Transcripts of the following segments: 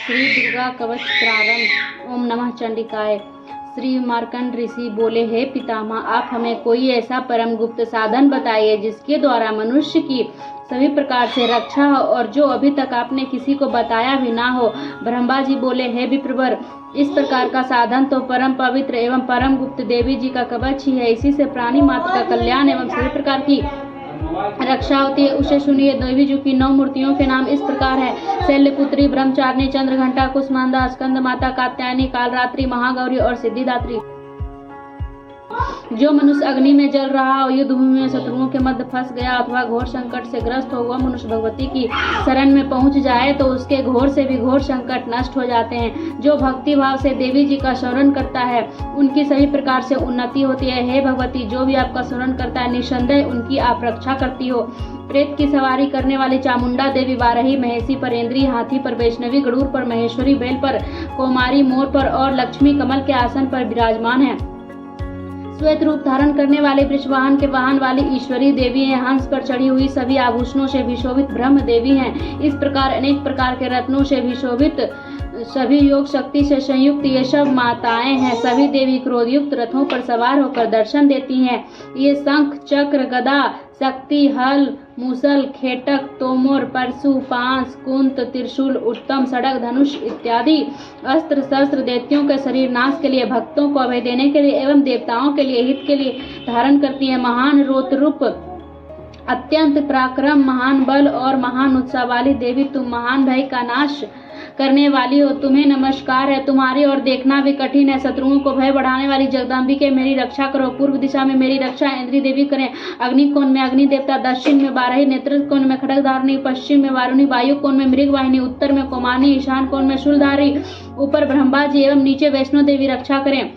श्री दुर्गा कवच प्रारंभ। ओम नमः चंडिकाय। श्री मार्कंड ऋषि बोले, हे पितामह, आप हमें कोई ऐसा परम गुप्त साधन बताइए जिसके द्वारा मनुष्य की सभी प्रकार से रक्षा हो और जो अभी तक आपने किसी को बताया भी ना हो। ब्रह्मा जी बोले, हे विप्रवर, इस प्रकार का साधन तो परम पवित्र एवं परम गुप्त देवी जी का कवच ही है। इसी से प्राणी मात्र का कल्याण एवं सभी प्रकार की रक्षा होती है। उसे सुनिए। देवी जी की 9 मूर्तियों के नाम इस प्रकार है: शैलपुत्री, ब्रह्मचारिणी, चंद्रघंटा, कुष्मांडा, स्कंद माता, कात्यायनी, कालरात्रि, महागौरी और सिद्धिदात्री। जो मनुष्य अग्नि में जल रहा हो, युद्ध भूमि में शत्रुओं के मध्य फंस गया अथवा घोर संकट से ग्रस्त हो, वह मनुष्य भगवती की शरण में पहुंच जाए तो उसके घोर से भी घोर संकट नष्ट हो जाते हैं। जो भक्ति भाव से देवी जी का स्मरण करता है उनकी सभी प्रकार से उन्नति होती है। हे भगवती, जो भी आपका स्मरण करता है निसंदेह उनकी आप रक्षा करती हो। प्रेत की सवारी करने वाली चामुंडा देवी वाराही, महेशी पर इंद्री, हाथी पर वैष्णवी, गरुड़ पर महेश्वरी, बैल पर कौमारी, मोर पर और लक्ष्मी कमल के आसन पर विराजमान है। श्वेत रूप धारण करने वाले वृषवाहन के वाहन वाली ईश्वरी देवी हैं। हंस पर चढ़ी हुई सभी आभूषणों से विशोभित ब्रह्म देवी हैं। इस प्रकार अनेक प्रकार के रत्नों से विशोभित सभी योग शक्ति से संयुक्त ये सब माताएं हैं। सभी देवी क्रोधयुक्त रथों पर सवार होकर दर्शन देती हैं। ये शंख, चक्र, गदा, शक्ति, हल, मूसल, खेटक, तोमर, परशु, पांस, कुंत, त्रिशूल, उत्तम, सड़क, धनुष इत्यादि अस्त्र शस्त्र दैत्यों के शरीर नाश के लिए, भक्तों को अभय देने के लिए एवं देवताओं के लिए हित के लिए धारण करती है। महान रोतरूप, अत्यंत पराक्रम, महान बल और महान उत्साह वाली देवी, तुम महान भय का नाश करने वाली हो। तुम्हें नमस्कार है। तुम्हारी ओर देखना भी कठिन है। शत्रुओं को भय बढ़ाने वाली जगदम्बिके, मेरी रक्षा करो। पूर्व दिशा में मेरी रक्षा इंद्री देवी करें। अग्नि कोण में अग्नि देवता, दक्षिण में बाराही, नेत्र कोण में खड्गधारिणी, पश्चिम में वारुणी, वायु कोण में मृगवाहिनी, उत्तर में कोमानी, ईशान कोण में शूलधारी, ऊपर ब्रह्मा जी एवं नीचे वैष्णो देवी रक्षा करें।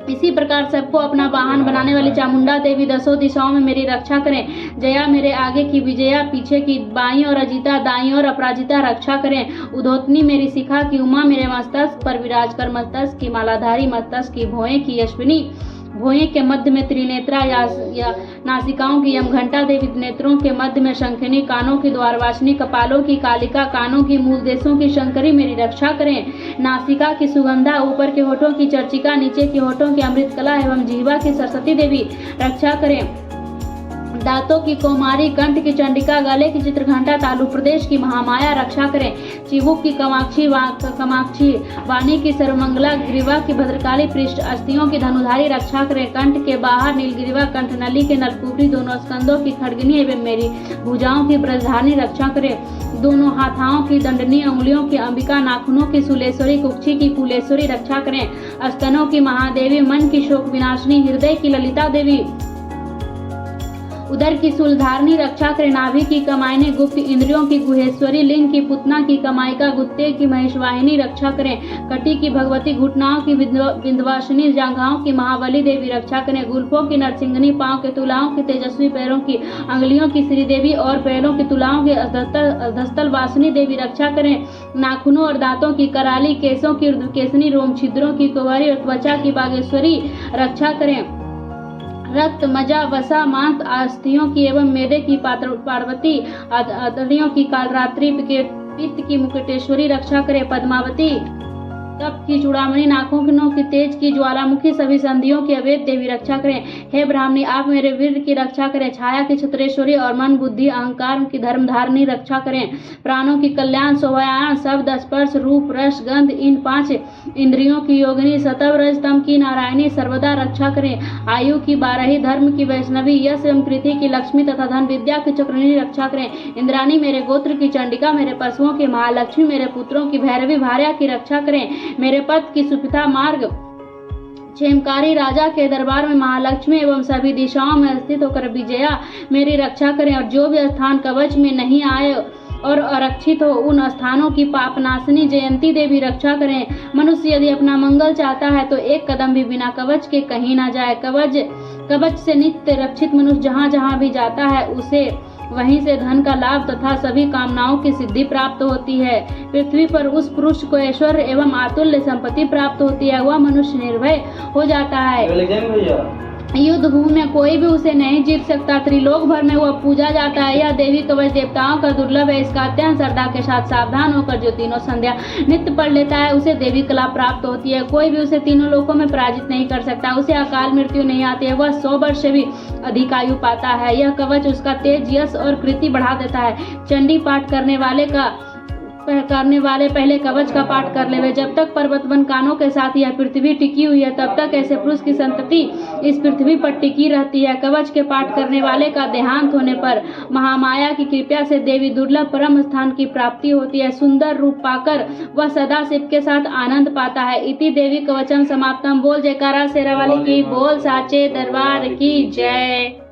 इसी प्रकार सबको अपना वाहन बनाने वाली चामुंडा देवी 10 दिशाओं में मेरी रक्षा करें। जया मेरे आगे की, विजया पीछे की, बाईं और अजिता दाईं और अपराजिता रक्षा करें। उधोतनी मेरी शिखा की, उमा मेरे मस्तक पर विराज कर, मस्तक की मालाधारी, मस्तक की भौएं की यशविनी, भौएं के मध्य में त्रिनेत्रा या नासिकाओं की यमघंटा देवी, नेत्रों के मध्य में शंखिनी, कानों की द्वारवासिनी, कपालों की कालिका, कानों की मूल देशों की शंकरी मेरी रक्षा करें। नासिका की सुगंधा, ऊपर के होठों की चर्चिका, नीचे के होठों की अमृतकला एवं जिह्वा की सरस्वती देवी रक्षा करें। दांतों की कौमारी, कंठ की चंडिका, गले की चित्रघंटा, तालु प्रदेश की महामाया रक्षा करें। चिबुक की कमाक्षी, वाणी की सर्वमंगला, ग्रीवा की भद्रकाली, पृष्ठ अस्थियों की धनुधारी रक्षा करें। कंठ के बाहर नीलगिरीवा, कंठनली के नलकुबरी, दोनों स्कंदों की खड्गनी एवं मेरी भुजाओं की ब्रजधारिणी रक्षा करें। दोनों हाथाओं की दंडनी, अंगुलियों की अंबिका, नाखूनों की सुलेश्वरी, कुक्षी की कुलेश्वरी रक्षा करें। स्तनों की महादेवी, मन की शोक विनाशिनी, हृदय की ललिता देवी, उदर की सूलधारणी रक्षा करें। नाभि की कमायनी, गुप्त इंद्रियों की गुहेश्वरी, लिंग की पुतना की कमायिका, गुत्ते की महेशवाहिनी रक्षा करें। कटी की भगवती, घुटनाओं की विंध्यवासिनी, जांघाओं की महाबली देवी रक्षा करें। गुल्फों की नरसिंहनी, पांव के तुलाओं की तेजस्वी, पैरों की अंगुलियों की श्रीदेवी और पैरों की तुलाओं की अधस्तल वासिनी देवी रक्षा करें। नाखूनों और दांतों की कराली, केसों की ऊर्ध्वकेशनी, रोम छिद्रों की कुंवारी और त्वचा की बागेश्वरी रक्षा करें। रक्त, मजा, वसा, मांस, अस्थियों की एवं मेदे की पार्वती, आदरियों की कालरात्रि, पित्त की मुकुटेश्वरी रक्षा करे। पद्मावती, तप की चूड़ामणि, नाखों की तेज की ज्वालामुखी, सभी संधियों की अवैध देवी रक्षा करें। हे ब्राह्मणी, आप मेरे वीर की रक्षा करें। छाया की छत्रेश्वरी और मन, बुद्धि, अहंकार की धर्मधारिणी रक्षा करें। प्राणों की कल्याण, शोभायान, शब्द, स्पर्श, रूप, रस, गंध, इन 5 इंद्रियों की योगिनी, सतव रजतम की नारायणी सर्वदा रक्षा करें। आयु की बाराही, धर्म की वैष्णवी, यश एवं कृति की लक्ष्मी तथा धन विद्या की चक्रणी रक्षा करें। इंद्राणी मेरे गोत्र की चंडिका, मेरे पशुओं की महालक्ष्मी, मेरे पुत्रों की भैरवी भार्या की रक्षा करें। मेरे पथ की सुपिता, मार्ग क्षेमकारी राजा के दरबार में महालक्ष्मी एवं सभी दिशाओं में स्थित होकर विजया मेरी रक्षा करें। और जो भी स्थान कवच में नहीं आए और आरक्षित हो उन स्थानों की पापनाशिनी जयंती देवी रक्षा करें। मनुष्य यदि अपना मंगल चाहता है तो एक कदम भी बिना कवच के कहीं ना जाए। कवच से नित्य रक्षित मनुष्य जहाँ जहाँ भी जाता है उसे वहीं से धन का लाभ तथा सभी कामनाओं की सिद्धि प्राप्त होती है। पृथ्वी पर उस पुरुष को ऐश्वर्य एवं अतुल्य संपत्ति प्राप्त होती है। वह मनुष्य निर्भय हो जाता है। युद्ध भूमि में कोई भी उसे नहीं जीत सकता। त्रिलोक भर में वह पूजा जाता है। यह देवी कवच देवताओं का दुर्लभ है। इसका अत्यंत श्रद्धा के साथ सावधान होकर जो तीनों संध्या नित्य पढ़ लेता है उसे देवी कला प्राप्त होती है। कोई भी उसे तीनों लोकों में पराजित नहीं कर सकता। उसे अकाल मृत्यु नहीं आती है। वह 100 वर्ष से भी अधिक आयु पाता है। यह कवच उसका तेज, यश और कृति बढ़ा देता है। चंडी पाठ करने वाले पहले कवच का पाठ कर लेवे। जब तक पर्वत वन कानों के साथ यह पृथ्वी टिकी हुई है तब तक ऐसे पुरुष की संतति इस पृथ्वी पर टिकी रहती है। कवच के पाठ करने वाले का देहांत होने पर महामाया की कृपा से देवी दुर्लभ परम स्थान की प्राप्ति होती है। सुंदर रूप पाकर वह सदा शिव के साथ आनंद पाता है। इति देवी कवचम समाप्तम। बोल जयकारा शेरा वाली की, बोल साचे दरबार की जय।